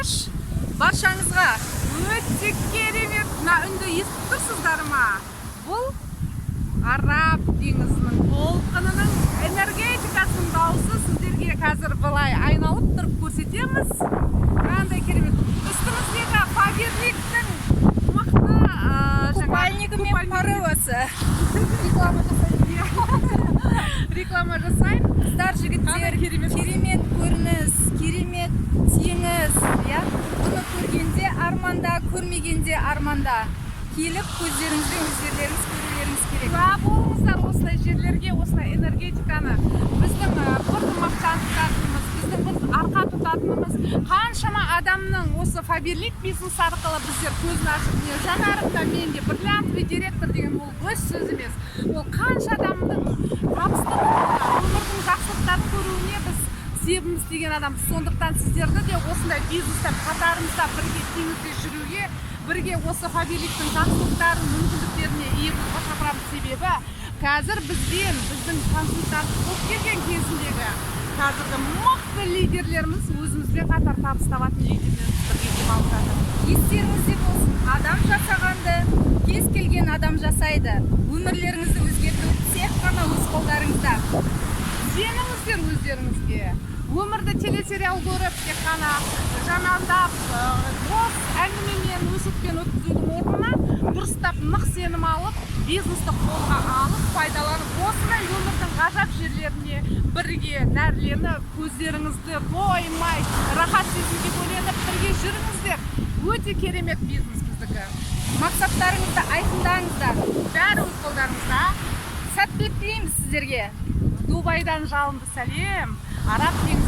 қош, баршаңызға өте керемет мына үнді естіп тұрсыздар ма? Бұл Араб теңізінің толқынының энергетикасының дауысы. Сіздерге қазір былай айналып тұрып көрсетеміз. Қандай керемет. Үстіміздегі Фаберликтің мықты купальнигі мен паровасы. Реклама жасайын. Қыздар, жігіттер, керемет көрініс, керемет теңіз. Бұны көргенде арманда, көрмегенде арманда. Келіп көздеріңізбен өздеріңіз көрулеріңіз керек. Куә болыңыздар осылай жерлерге, осылай энергетиканы. Біздің бір мақтан тұтатынымыз, біздің бір арқа тұтатынымыз. Қаншама адамның осы Фаберлик бизнес арқылы біздер көзін ашып, Жанарымда менде бриллиантовый директор деген ол өз сөз емес. Ол қанша адамның табыстылығына, өмірдің жақсылықтарын көруіне біз себіміз деген адамбыз. Сондықтан сіздерді де осындай бизнесте қатарымызда бірге теңізде жүруге, бірге осы Фаберликтің жақсылықтарын, мүмкіндіктеріне ие болуға шақырамыз. Себебі қазір бізбен, біздің консультант болып келген кезіндегі қазіргі мықты лидерлеріміз өзімізбен қатар табыс табатын лидерлеріміз бірге демалып жатыр. Естеріңізде болсын, адам жасағанды кез келген адам жасайды. Өмірлеріңізді өзгерту тек қана өз қолдарыңызда. Сеніңіздер өздеріңізге. Өмірді телесериал көріп, тек қана жамандап, бос әңгімемен, өсекпен өткізудің орнына дұрыстап нық сенім алып, бизнесті қолға алып, пайдаланып, осындай өмірдің ғажап жерлеріне бірге нәрленіп, көздеріңізді тоймай, рахат сезімге бөленіп, бірге жүріңіздер. Өте керемет бизнес біздікі. Мақсаттарыңызды айқындаңыздар. Бәрі өз қолдарыңызда. Сәттілік тілейміз сіздерге. Дубайдан жалынды сәлем. Араб теңізі